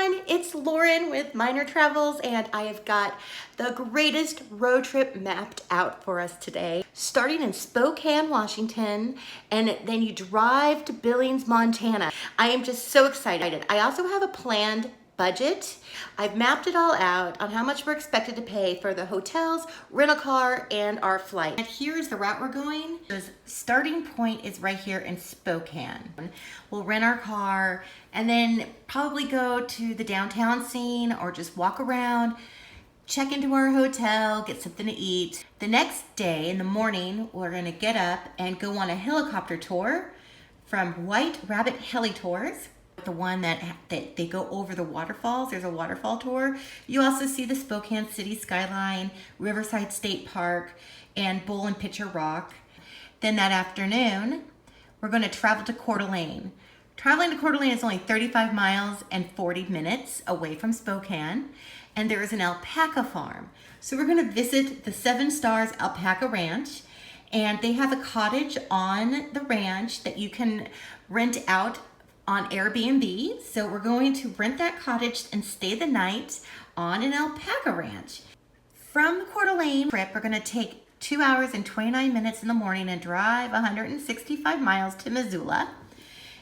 everyone, it's Lauren with Minor Travels, and I have got the greatest road trip mapped out for us today. Starting in Spokane, Washington, and then you drive to Billings, Montana. I am just so excited. I also have a planned budget. I've mapped it all out on how much we're expected to pay for the hotels, rental car, and our flight. And here's the route we're going. The starting point is right here in Spokane. We'll rent our car and then probably go to the downtown scene or just walk around, check into our hotel, get something to eat. The next day in the morning, we're gonna get up and go on a helicopter tour from White Rabbit Heli Tours. The one that they go over the waterfalls. There's a waterfall tour. You also see the Spokane city skyline, Riverside State Park, and Bull and Pitcher Rock. Then that afternoon, we're going to travel to Coeur d'Alene. Traveling to Coeur d'Alene is only 35 miles and 40 minutes away from Spokane, and there is an alpaca farm. So we're going to visit the 7 Stars Alpaca Ranch, and they have a cottage on the ranch that you can rent out on Airbnb. So we're going to rent that cottage and stay the night on an alpaca ranch. From the Coeur d'Alene trip, we're going to take 2 hours and 29 minutes in the morning and drive 165 miles to Missoula.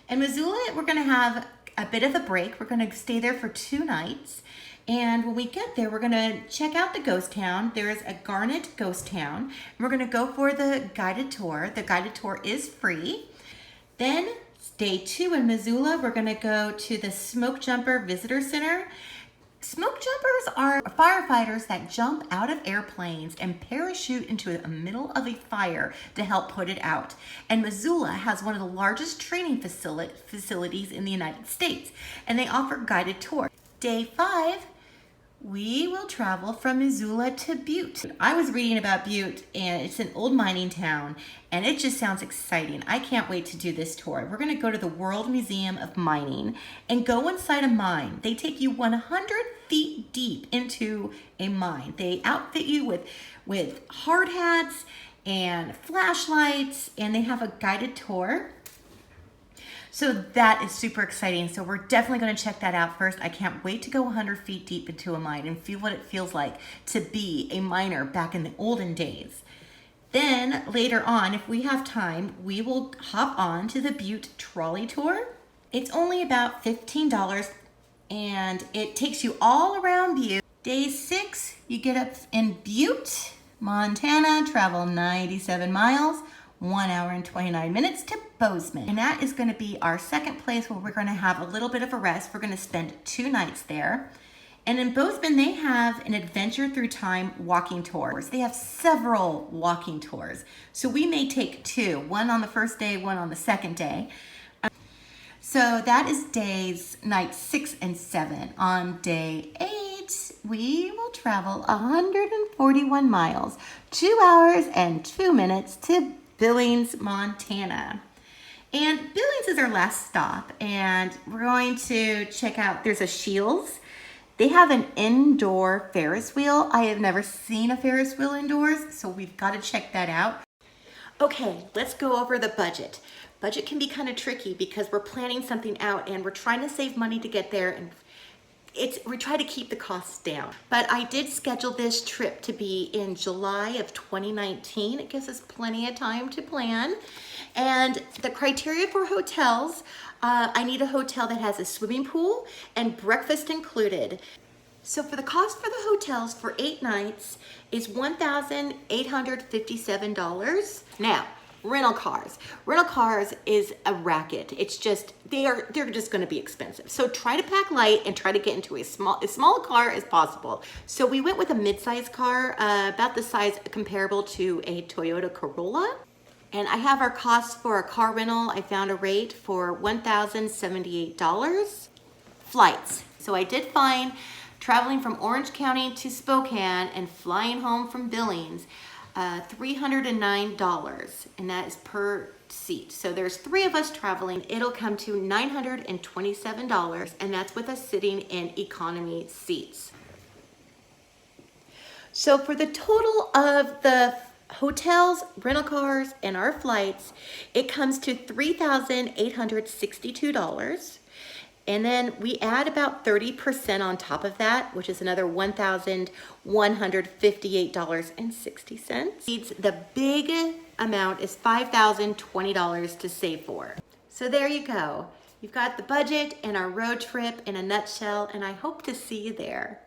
In Missoula, we're going to have a bit of a break. We're going to stay there for 2 nights. And when we get there, we're going to check out the ghost town. There is a Garnet ghost town. And we're going to go for the guided tour. The guided tour is free. Then Day 2 in Missoula, we're going to go to the Smoke Jumper Visitor Center. Smoke jumpers are firefighters that jump out of airplanes and parachute into the middle of a fire to help put it out. And Missoula has one of the largest training facilities in the United States, and they offer guided tours. Day 5, we will travel from Missoula to Butte. I was reading about Butte, and it's an old mining town, and it just sounds exciting. I can't wait to do this tour. We're going to go to the World Museum of Mining and go inside a mine. They take you 100 feet deep into a mine. They outfit you with hard hats and flashlights, and they have a guided tour. So that is super exciting. So we're definitely going to check that out first. I can't wait to go 100 feet deep into a mine and feel what it feels like to be a miner back in the olden days. Then later on, if we have time, we will hop on to the Butte trolley tour. It's only about $15 and it takes you all around Butte. Day 6, you get up in Butte, Montana, travel 97 miles. 1 hour and 29 minutes to Bozeman. And that is going to be our second place where we're going to have a little bit of a rest. We're going to spend 2 nights there. And in Bozeman, they have an adventure through time walking tours. They have several walking tours. So we may take 2, one on the first day, one on the second day. So that is nights 6 and 7. On day 8, we will travel 141 miles, 2 hours and 2 minutes to Billings, Montana. And Billings is our last stop, and we're going to check out, there's a Shields. They have an indoor Ferris wheel. I have never seen a Ferris wheel indoors, so we've got to check that out. Okay, let's go over the budget. Budget can be kind of tricky because we're planning something out and we're trying to save money to get there, and we try to keep the costs down. But I did schedule this trip to be in July of 2019. It gives us plenty of time to plan. And the criteria for hotels, I need a hotel that has a swimming pool and breakfast included. So for the cost for the hotels for 8 nights is $1,857. Now, rental cars. Rental cars is a racket. It's just, they're just going to be expensive. So try to pack light and try to get into as small a car as possible. So we went with a mid-size car, about the size comparable to a Toyota Corolla. And I have our costs for a car rental. I found a rate for $1,078. Flights. So I did find traveling from Orange County to Spokane and flying home from Billings, $309, and that is per seat. So there's 3 of us traveling. It'll come to $927, and that's with us sitting in economy seats. So for the total of the hotels, rental cars, and our flights, it comes to $3,862. And then we add about 30% on top of that, which is another $1,158.60. The big amount is $5,020 to save for. So there you go. You've got the budget and our road trip in a nutshell, and I hope to see you there.